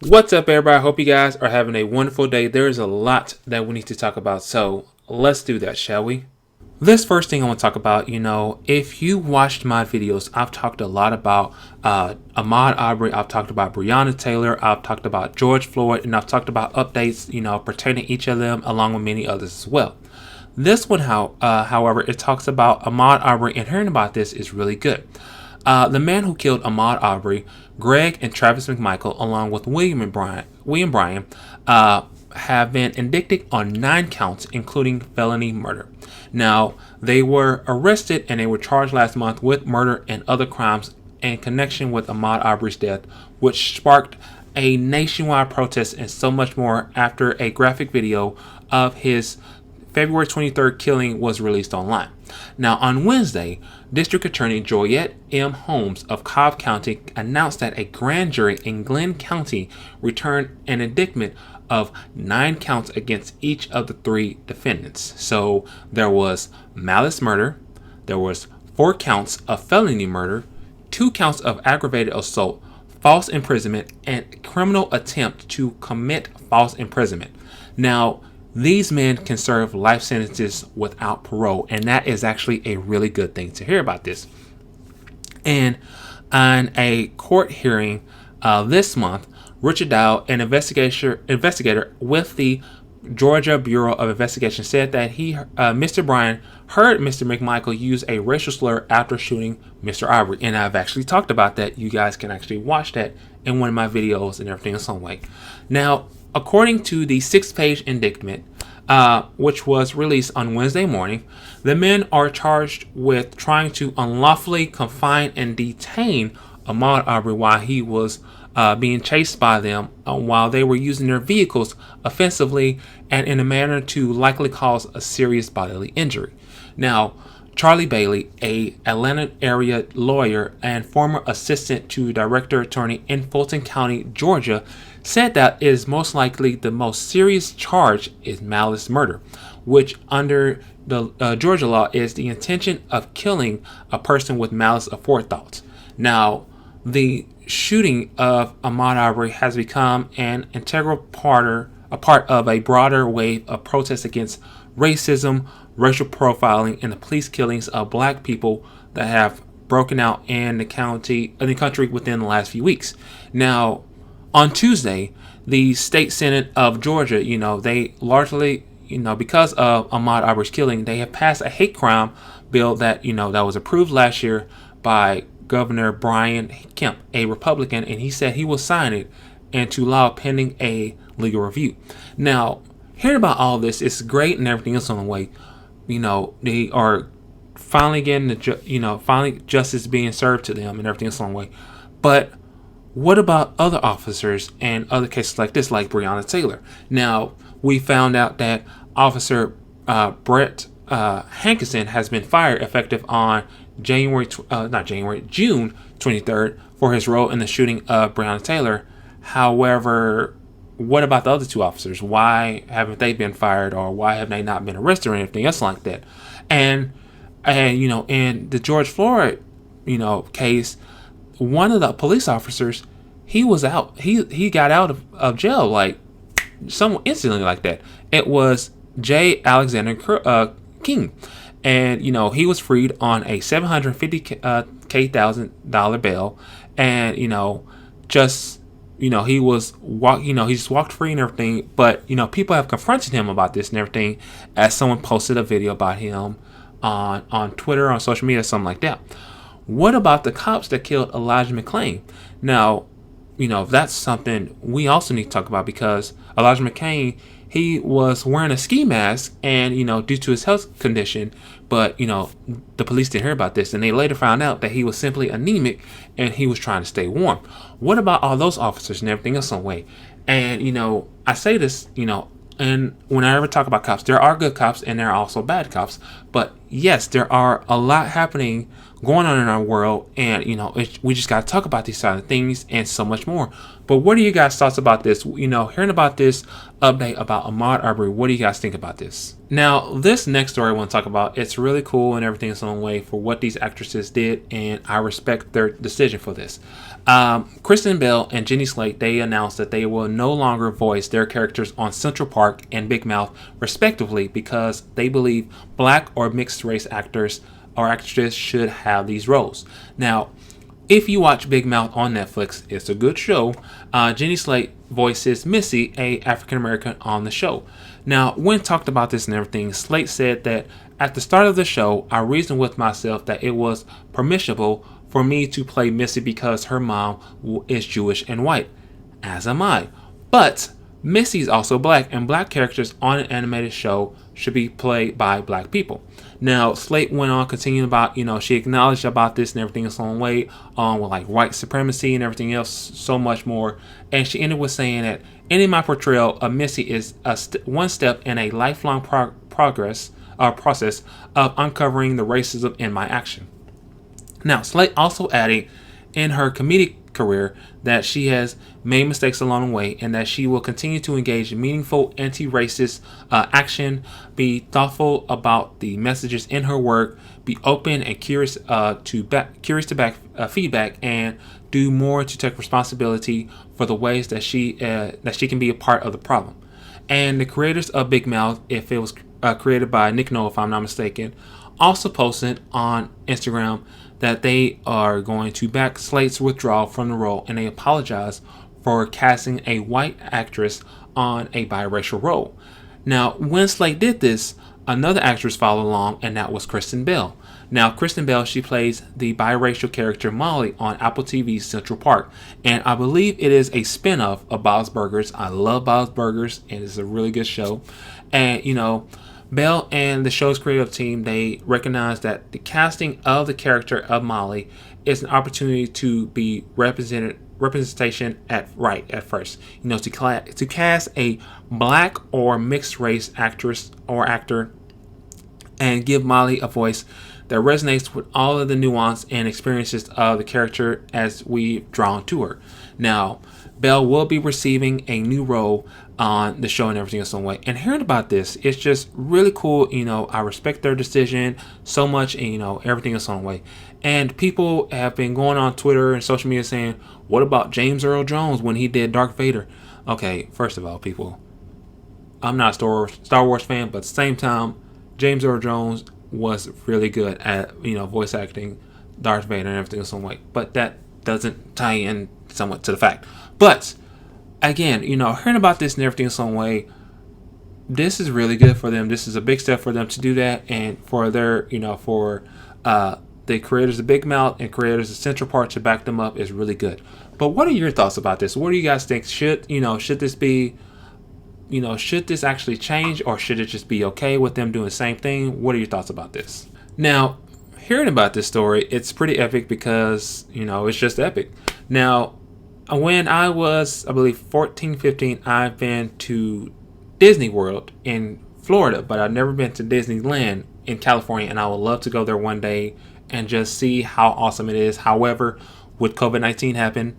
What's up, everybody? I hope you guys are having a wonderful day. There's a lot that we need to talk about, so let's do that, shall we? This first thing I want to talk about, if you watched my videos, I've talked a lot about Ahmaud Arbrey, I've talked about Breonna Taylor, I've talked about George Floyd, and I've talked about updates, pertaining to each of them, along with many others as well. This one, however, it talks about Ahmaud Arbrey, and hearing about this is really good. The man who killed Ahmaud Arbrey, Greg and Travis McMichael, along with William Bryan, have been indicted on 9 counts, including felony murder. Now, they were arrested and they were charged last month with murder and other crimes in connection with Ahmaud Arbery's death, which sparked a nationwide protest and so much more after a graphic video of his February 23rd killing was released online. Now, on Wednesday, District Attorney Joyette M. Holmes of Cobb County announced that a grand jury in Glenn County returned an indictment of 9 counts against each of the 3 defendants. So there was malice murder, there was 4 counts of felony murder, 2 counts of aggravated assault, false imprisonment, and criminal attempt to commit false imprisonment. Now, these men can serve life sentences without parole, and that is actually a really good thing to hear about this. And on a court hearing this month, Richard Dow, an investigator with the Georgia Bureau of Investigation, said that Mr. Bryan heard Mr. McMichael use a racial slur after shooting Mr. Arbery. And I've actually talked about that. You guys can actually watch that in one of my videos and everything in some way. Now, according to the 6-page indictment, which was released on Wednesday morning, the men are charged with trying to unlawfully confine and detain Ahmaud Arbrey while he was being chased by them while they were using their vehicles offensively and in a manner to likely cause a serious bodily injury. Now, Charlie Bailey, a Atlanta area lawyer and former assistant to director attorney in Fulton County, Georgia, said that it is most likely the most serious charge is malice murder, which under the Georgia law is the intention of killing a person with malice aforethought. Now, the shooting of Ahmaud Arbrey has become an integral part of a broader wave of protests against racism, racial profiling, and the police killings of black people that have broken out in the country within the last few weeks. Now, on Tuesday, the state senate of Georgia, they largely, because of Ahmaud Arbery's killing, they have passed a hate crime bill that was approved last year by Governor Brian Kemp, a Republican, and he said he will sign it into law pending a legal review. Now, hearing about all this, it's great and everything else on the way. They are finally getting finally justice being served to them and everything else on the way. But what about other officers and other cases like this, like Breonna Taylor? Now, we found out that Officer Brett Hankinson has been fired effective on June 23rd for his role in the shooting of Breonna Taylor. However, what about the other 2 officers? Why haven't they been fired, or why have they not been arrested or anything else like that? And in the George Floyd, case, one of the police officers, he was out. He got out of jail like instantly like that. It was J. Alexander King, and he was freed on a $750,000 bail, and he just walked free and everything. But people have confronted him about this and everything, as someone posted a video about him on Twitter, on social media, something like that. What about the cops that killed Elijah McClain? Now, that's something we also need to talk about, because Elijah McClain, he was wearing a ski mask and, due to his health condition, but, the police didn't hear about this, and they later found out that he was simply anemic and he was trying to stay warm. What about all those officers and everything else on the way? And, I say this, and when I ever talk about cops, there are good cops and there are also bad cops. But yes, there are a lot happening going on in our world, and we just got to talk about these side of things and so much more. But what are you guys' thoughts about this? Hearing about this update about Ahmaud Arbrey, what do you guys think about this? Now, this next story I want to talk about, it's really cool and everything is on the way for what these actresses did, and I respect their decision for this. Kristen Bell and Jenny Slate, they announced that they will no longer voice their characters on Central Park and Big Mouth, respectively, because they believe black or mixed race actors or actresses should have these roles. Now, if you watch Big Mouth on Netflix, it's a good show. Jenny Slate voices Missy, a African American on the show. Now, when talked about this and everything, Slate said that at the start of the show, I reasoned with myself that it was permissible for me to play Missy because her mom is Jewish and white, as am I. But Missy's also black, and black characters on an animated show should be played by black people. Now, Slate went on continuing about, she acknowledged about this and everything its own way, with like white supremacy and everything else, so much more. And she ended with saying that any of my portrayal of Missy is one step in a lifelong process of uncovering the racism in my action. Now, Slate also added in her comedic career that she has made mistakes along the way and that she will continue to engage in meaningful anti-racist action, be thoughtful about the messages in her work, be open and curious to back feedback, and do more to take responsibility for the ways that she can be a part of the problem. And the creators of Big Mouth, if it was created by Nick Noah, if I'm not mistaken, also posted on Instagram that they are going to back Slate's withdrawal from the role, and they apologize for casting a white actress on a biracial role. Now, when Slate did this, another actress followed along, and that was Kristen Bell. Now, Kristen Bell, she plays the biracial character Molly on Apple TV's Central Park, and I believe it is a spin-off of Bob's Burgers. I love Bob's Burgers, and it's a really good show. And, Bell and the show's creative team, they recognize that the casting of the character of Molly is an opportunity to be representation at first. To cast a black or mixed race actress or actor and give Molly a voice that resonates with all of the nuance and experiences of the character as we've drawn to her. Now, Bell will be receiving a new role on the show and everything else on way. And hearing about this, it's just really cool. I respect their decision so much, and everything else on way. And people have been going on Twitter and social media saying, what about James Earl Jones when he did Darth Vader? Okay, first of all, people, I'm not a Star Wars fan, but at the same time, James Earl Jones was really good at, voice acting Darth Vader and everything else on way. But that doesn't tie in somewhat to the fact. But again, hearing about this and everything in some way, this is really good for them. This is a big step for them to do that, and for their, for the creators of Big Mouth and creators of Central Park to back them up is really good. But what are your thoughts about this? What do you guys think? Should this be, should this actually change, or should it just be okay with them doing the same thing? What are your thoughts about this? Now, hearing about this story, it's pretty epic because, it's just epic. Now, when I was, I believe, 14, 15, I've been to Disney World in Florida, but I've never been to Disneyland in California, and I would love to go there one day and just see how awesome it is. However, with COVID-19 happen,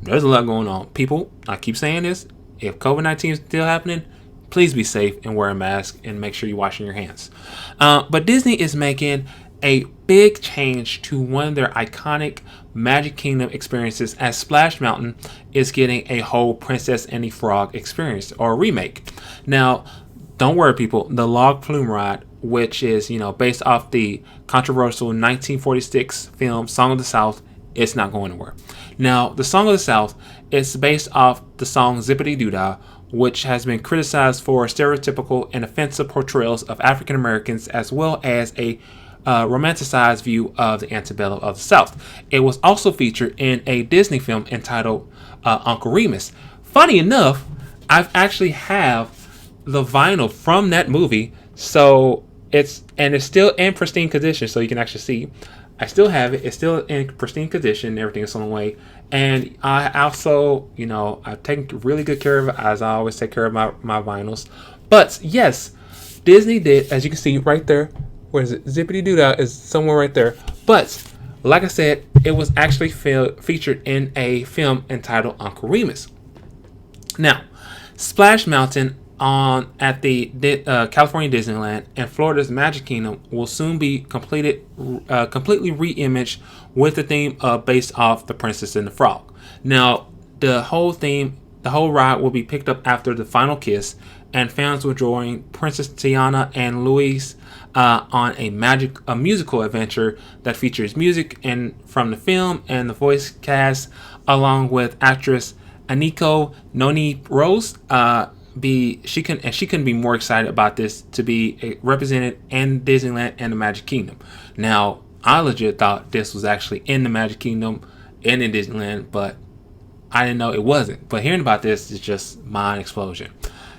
there's a lot going on. People, I keep saying this, if COVID-19 is still happening, please be safe and wear a mask and make sure you're washing your hands. But Disney is making a big change to one of their iconic Magic Kingdom experiences, as Splash Mountain is getting a whole Princess and the Frog experience or remake. Now, don't worry, people. The Log Flume Ride, which is based off the controversial 1946 film Song of the South, it's not going anywhere. Now, the Song of the South is based off the song Zippity Doo-Dah, which has been criticized for stereotypical and offensive portrayals of African Americans, as well as a romanticized view of the antebellum of the South. It was also featured in a Disney film entitled Uncle Remus. Funny enough, I actually have the vinyl from that movie, so it's still in pristine condition, so you can actually see. I still have it. It's still in pristine condition. Everything is on the way. And I also, I've taken really good care of it, as I always take care of my vinyls. But yes, Disney did, as you can see right there. Where is it? Zippity Doo-Dah is somewhere right there. But like I said, it was actually featured in a film entitled Uncle Remus. Now, Splash Mountain at the California Disneyland and Florida's Magic Kingdom will soon be completely re-imaged with the theme based off The Princess and the Frog. Now, the whole ride will be picked up after the final kiss, and fans will join Princess Tiana and Louise on a musical adventure that features music from the film and the voice cast, along with actress Aniko Noni Rose. She couldn't be more excited about this to be represented in Disneyland and the Magic Kingdom. Now, I legit thought this was actually in the Magic Kingdom and in Disneyland, but I didn't know it wasn't. But hearing about this is just mind explosion.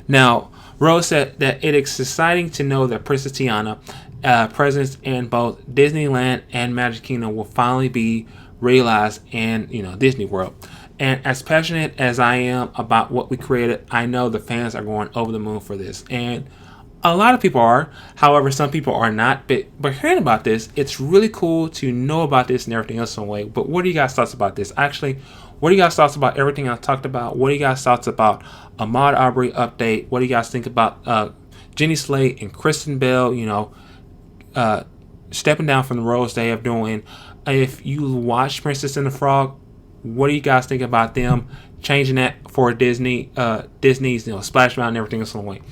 Now, Rose said that it is exciting to know that Princess Tiana presence in both Disneyland and Magic Kingdom will finally be realized in Disney World. And as passionate as I am about what we created, I know the fans are going over the moon for this. And a lot of people are. However, some people are not. But hearing about this, it's really cool to know about this and everything else in a way. But what are you guys' thoughts about this? Actually, what are you guys' thoughts about everything I talked about? What are you guys' thoughts about Ahmaud Arbrey update? What do you guys think about Jenny Slate and Kristen Bell, stepping down from the roles they have doing? If you watch Princess and the Frog, what do you guys think about them changing that for Disney's Splash Mountain and everything else along the way?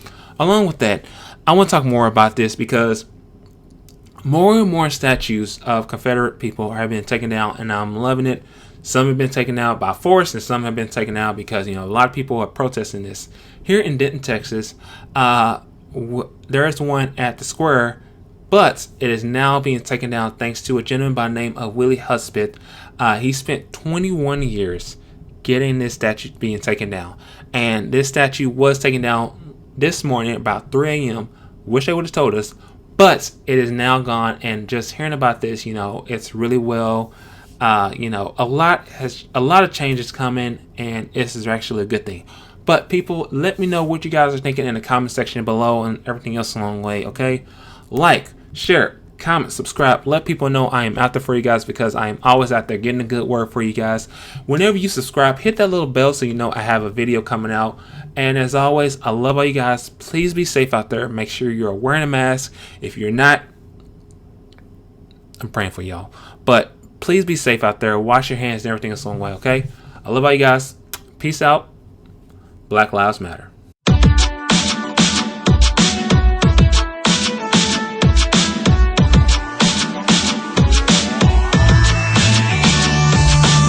Along with that, I want to talk more about this because more and more statues of Confederate people have been taken down, and I'm loving it. Some have been taken out by force, and some have been taken out because a lot of people are protesting this. Here in Denton, Texas, there is one at the square, but it is now being taken down thanks to a gentleman by the name of Willie Hudspeth. He spent 21 years getting this statue being taken down, and this statue was taken down this morning about 3 a.m. Wish they would have told us, but it is now gone. And just hearing about this, it's really well. A lot of changes coming, and this is actually a good thing. But people, let me know what you guys are thinking in the comment section below and everything else along the way. Okay, like, share, comment, subscribe. Let people know I am out there for you guys, because I am always out there getting a good word for you guys. Whenever you subscribe, hit that little bell so you know I have a video coming out. And as always, I love all you guys. Please be safe out there. Make sure you're wearing a mask. If you're not, I'm praying for y'all. But please be safe out there. Wash your hands and everything else along the way, okay? I love all you guys. Peace out. Black Lives Matter.